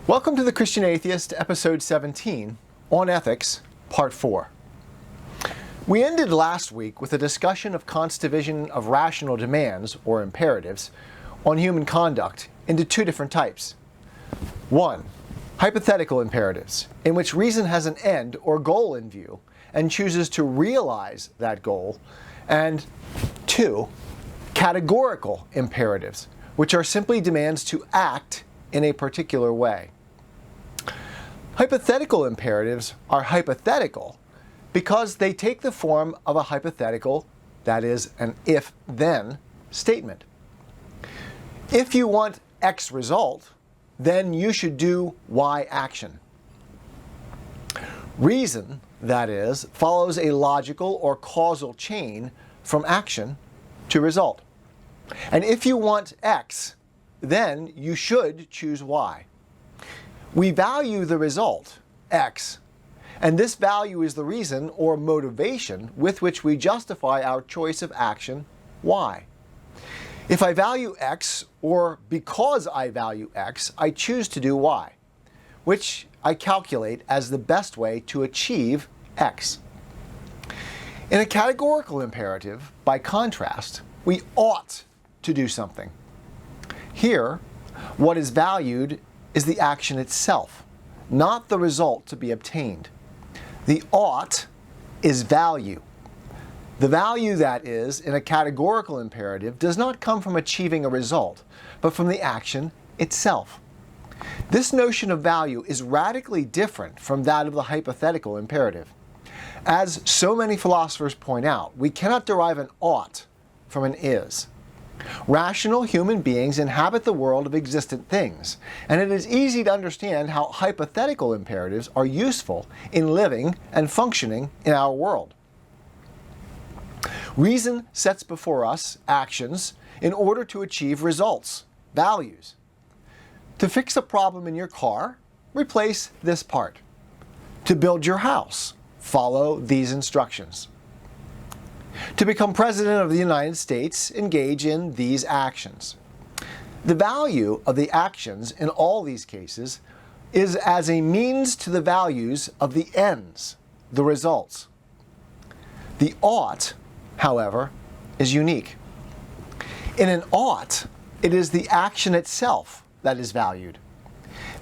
Welcome to the Christian Atheist, episode 17, on ethics, part 4. We ended last week with a discussion of Kant's division of rational demands, or imperatives, on human conduct into two different types. 1. Hypothetical imperatives, in which reason has an end or goal in view and chooses to realize that goal. And 2. Categorical imperatives, which are simply demands to act in a particular way. Hypothetical imperatives are hypothetical because they take the form of a hypothetical, that is, an if-then statement. If you want X result, then you should do Y action. Reason, that is, follows a logical or causal chain from action to result. And if you want X, then you should choose Y. We value the result, X, and this value is the reason or motivation with which we justify our choice of action, Y. If I value X, or because I value X, I choose to do Y, which I calculate as the best way to achieve X. In a categorical imperative, by contrast, we ought to do something. Here, what is valued is the action itself, not the result to be obtained. The ought is value. The value, that is, in a categorical imperative does not come from achieving a result, but from the action itself. This notion of value is radically different from that of the hypothetical imperative. As so many philosophers point out, we cannot derive an ought from an is. Rational human beings inhabit the world of existent things, and it is easy to understand how hypothetical imperatives are useful in living and functioning in our world. Reason sets before us actions in order to achieve results, values. To fix a problem in your car, replace this part. To build your house, follow these instructions. To become President of the United States, engage in these actions. The value of the actions in all these cases is as a means to the values of the ends, the results. The ought, however, is unique. In an ought, it is the action itself that is valued.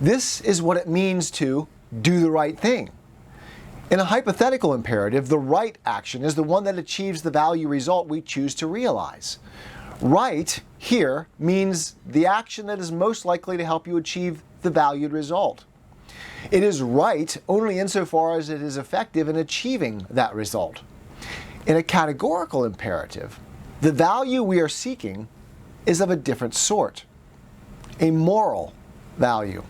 This is what it means to do the right thing. In a hypothetical imperative, the right action is the one that achieves the value result we choose to realize. Right here means the action that is most likely to help you achieve the valued result. It is right only insofar as it is effective in achieving that result. In a categorical imperative, the value we are seeking is of a different sort, a moral value.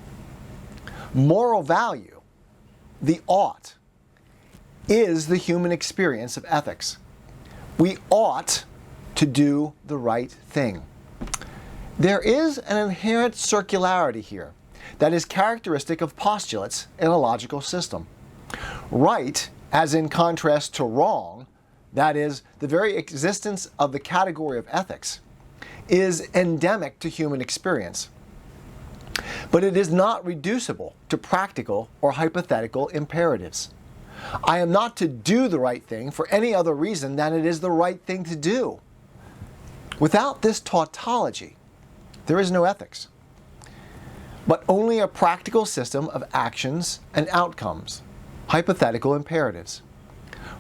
Moral value, the ought, is the human experience of ethics. We ought to do the right thing. There is an inherent circularity here that is characteristic of postulates in a logical system. Right, as in contrast to wrong, that is, the very existence of the category of ethics, is endemic to human experience. But it is not reducible to practical or hypothetical imperatives. I am not to do the right thing for any other reason than it is the right thing to do. Without this tautology, there is no ethics, but only a practical system of actions and outcomes, hypothetical imperatives.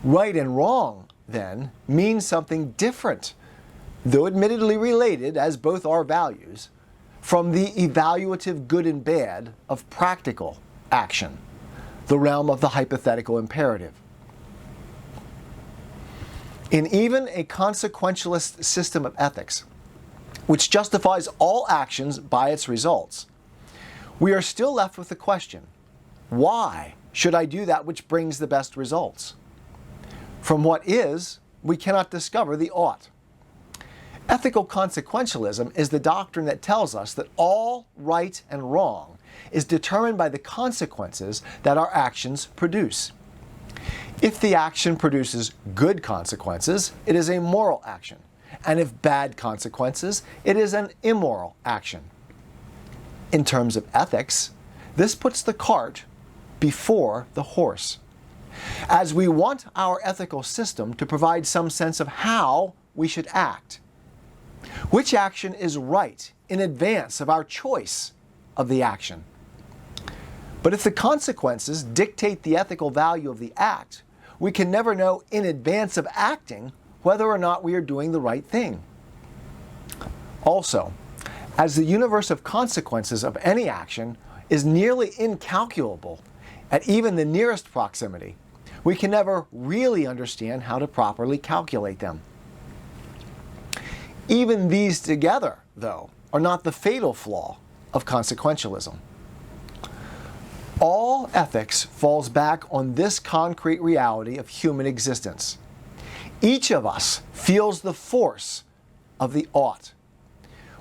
Right and wrong, then, means something different, though admittedly related, as both are values, from the evaluative good and bad of practical action, the realm of the hypothetical imperative. In even a consequentialist system of ethics, which justifies all actions by its results, we are still left with the question, why should I do that which brings the best results? From what is, we cannot discover the ought. Ethical consequentialism is the doctrine that tells us that all right and wrong is determined by the consequences that our actions produce. If the action produces good consequences, it is a moral action, and if bad consequences, it is an immoral action. In terms of ethics, This puts the cart before the horse. As we want our ethical system to provide some sense of how we should act, which action is right in advance of our choice of the action. But if the consequences dictate the ethical value of the act, we can never know in advance of acting whether or not we are doing the right thing. Also, as the universe of consequences of any action is nearly incalculable at even the nearest proximity, we can never really understand how to properly calculate them. Even these together, though, are not the fatal flaw of consequentialism. All ethics falls back on this concrete reality of human existence. Each of us feels the force of the ought.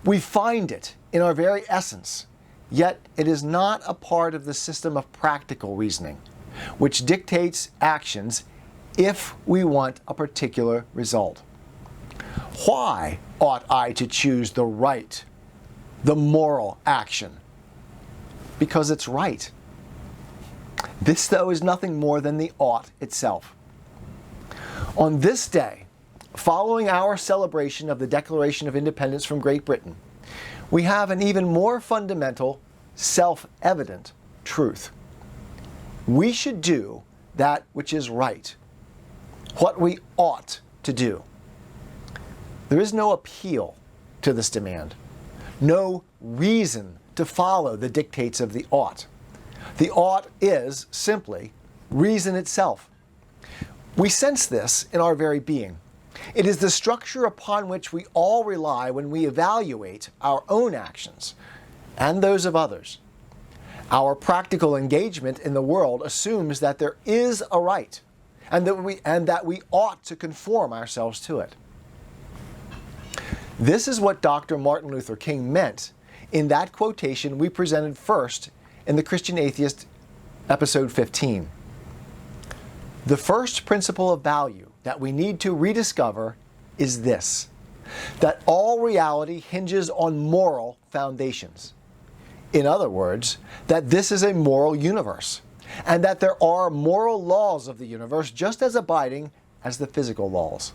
We find it in our very essence, yet it is not a part of the system of practical reasoning, which dictates actions if we want a particular result. Why ought I to choose the right, the moral action? Because it's right. This, though, is nothing more than the ought itself. On this day, following our celebration of the Declaration of Independence from Great Britain, we have an even more fundamental, self-evident truth. We should do that which is right, what we ought to do. There is no appeal to this demand, no reason to follow the dictates of the ought. The ought is simply reason itself. We sense this in our very being. It is the structure upon which we all rely when we evaluate our own actions and those of others. Our practical engagement in the world assumes that there is a right and that we ought to conform ourselves to it. This is what Dr. Martin Luther King meant in that quotation we presented first in the Christian Atheist, episode 15. The first principle of value that we need to rediscover is this: that all reality hinges on moral foundations. In other words, that this is a moral universe, and that there are moral laws of the universe just as abiding as the physical laws.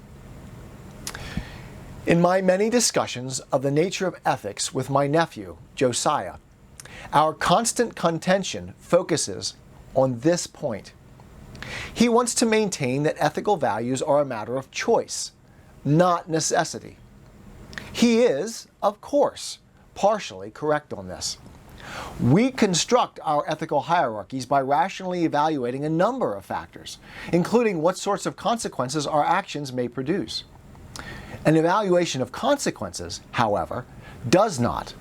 In my many discussions of the nature of ethics with my nephew, Josiah, our constant contention focuses on this point. He wants to maintain that ethical values are a matter of choice, not necessity. He is, of course, partially correct on this. We construct our ethical hierarchies by rationally evaluating a number of factors, including what sorts of consequences our actions may produce. An evaluation of consequences, however, does not,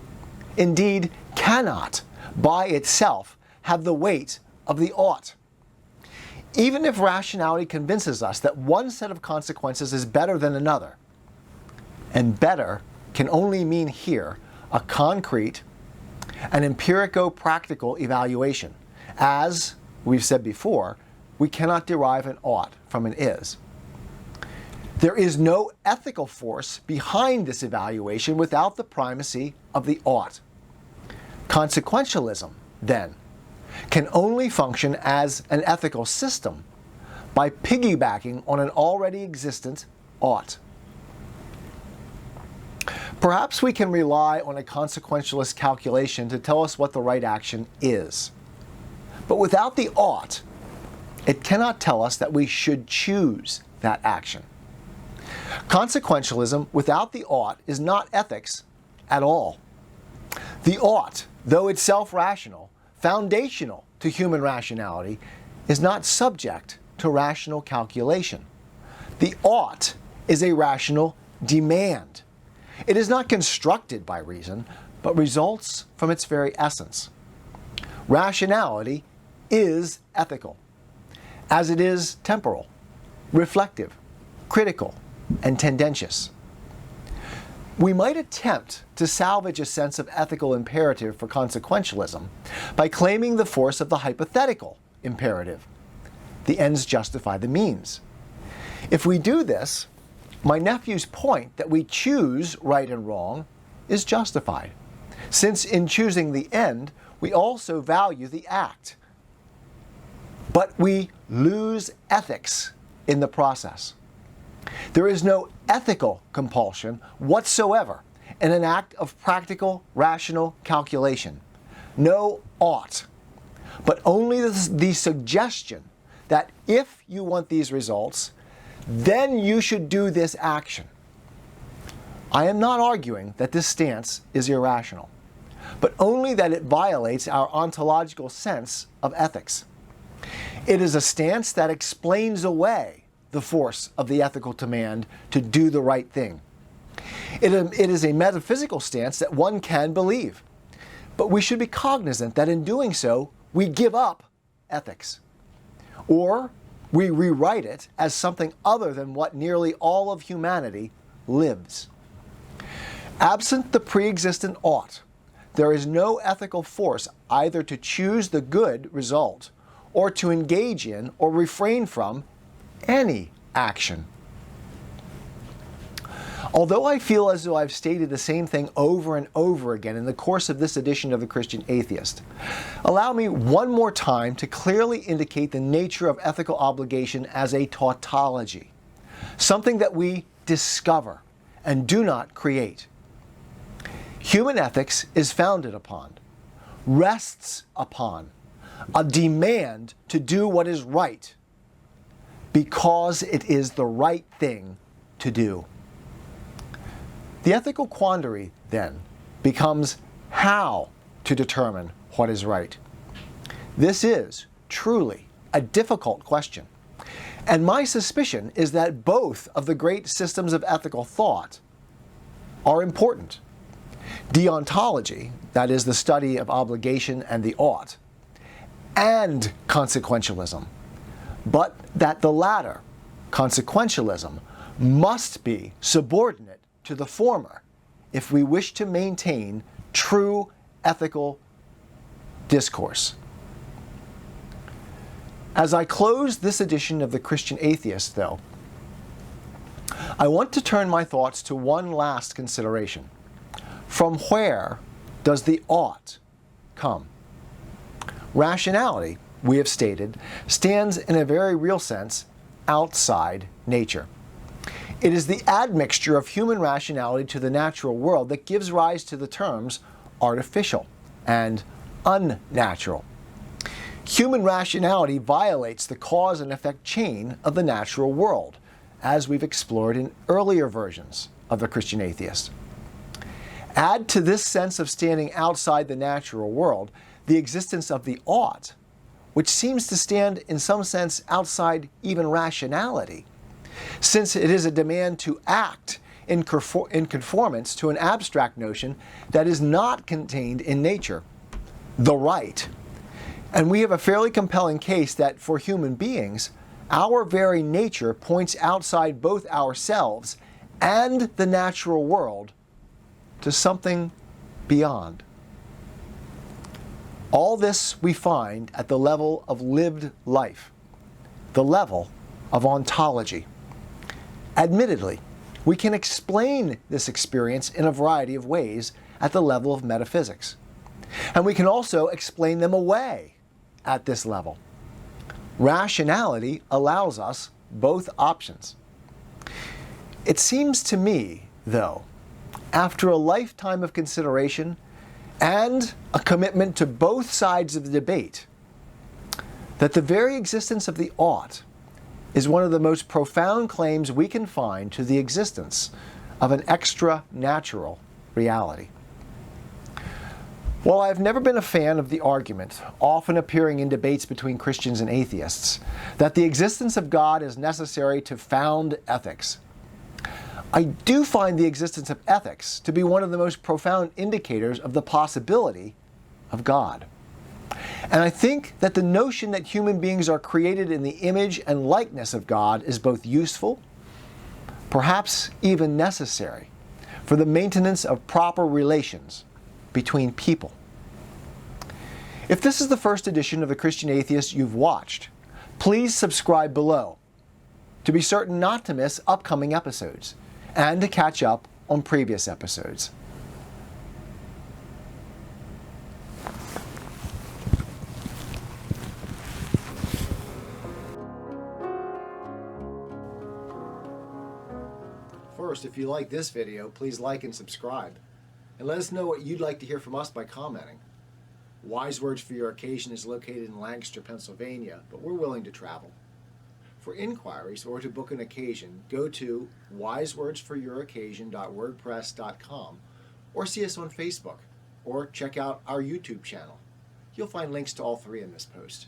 indeed cannot, by itself have the weight of the ought. Even if rationality convinces us that one set of consequences is better than another, and better can only mean here a concrete, an empirico-practical evaluation. As we've said before, we cannot derive an ought from an is. There is no ethical force behind this evaluation without the primacy of the ought. Consequentialism, then, can only function as an ethical system by piggybacking on an already existent ought. Perhaps we can rely on a consequentialist calculation to tell us what the right action is. But without the ought, it cannot tell us that we should choose that action. Consequentialism without the ought is not ethics at all. The ought, though itself rational, foundational to human rationality, is not subject to rational calculation. The ought is a rational demand. It is not constructed by reason, but results from its very essence. Rationality is ethical, as it is temporal, reflective, critical, and tendentious. We might attempt to salvage a sense of ethical imperative for consequentialism by claiming the force of the hypothetical imperative. The ends justify the means. If we do this, my nephew's point that we choose right and wrong is justified, since in choosing the end, we also value the act. But we lose ethics in the process. There is no ethical compulsion whatsoever in an act of practical, rational calculation. No ought, but only the suggestion that if you want these results, then you should do this action. I am not arguing that this stance is irrational, but only that it violates our ontological sense of ethics. It is a stance that explains away the force of the ethical demand to do the right thing. It is a metaphysical stance that one can believe, but we should be cognizant that in doing so, we give up ethics, or we rewrite it as something other than what nearly all of humanity lives. Absent the pre-existent ought, there is no ethical force either to choose the good result or to engage in or refrain from any action. Although I feel as though I've stated the same thing over and over again in the course of this edition of the Christian Atheist, allow me one more time to clearly indicate the nature of ethical obligation as a tautology, something that we discover and do not create. Human ethics is founded upon, rests upon, a demand to do what is right because it is the right thing to do. The ethical quandary, then, becomes how to determine what is right. This is truly a difficult question, and my suspicion is that both of the great systems of ethical thought are important. Deontology, that is the study of obligation and the ought, and consequentialism, but that the latter, consequentialism, must be subordinate to the former if we wish to maintain true ethical discourse. As I close this edition of the Christian Atheist, though, I want to turn my thoughts to one last consideration. From where does the ought come? Rationality, we have stated, stands in a very real sense outside nature. It is the admixture of human rationality to the natural world that gives rise to the terms artificial and unnatural. Human rationality violates the cause and effect chain of the natural world, as we've explored in earlier versions of the Christian Atheist. Add to this sense of standing outside the natural world the existence of the ought, which seems to stand in some sense outside even rationality, since it is a demand to act in conformance to an abstract notion that is not contained in nature, the right. And we have a fairly compelling case that for human beings, our very nature points outside both ourselves and the natural world to something beyond. All this we find at the level of lived life, the level of ontology. Admittedly, we can explain this experience in a variety of ways at the level of metaphysics. And we can also explain them away at this level. Rationality allows us both options. It seems to me, though, after a lifetime of consideration and a commitment to both sides of the debate, that the very existence of the ought is one of the most profound claims we can find to the existence of an extra-natural reality. While I've never been a fan of the argument, often appearing in debates between Christians and atheists, that the existence of God is necessary to found ethics, I do find the existence of ethics to be one of the most profound indicators of the possibility of God. And I think that the notion that human beings are created in the image and likeness of God is both useful, perhaps even necessary, for the maintenance of proper relations between people. If this is the first edition of the Christian Atheist you've watched, please subscribe below to be certain not to miss upcoming episodes and to catch up on previous episodes. course, if you like this video, please like and subscribe. And let us know what you'd like to hear from us by commenting. Wise Words for Your Occasion is located in Lancaster, Pennsylvania, but we're willing to travel. For inquiries or to book an occasion, go to wisewordsforyouroccasion.wordpress.com or see us on Facebook or check out our YouTube channel. You'll find links to all three in this post.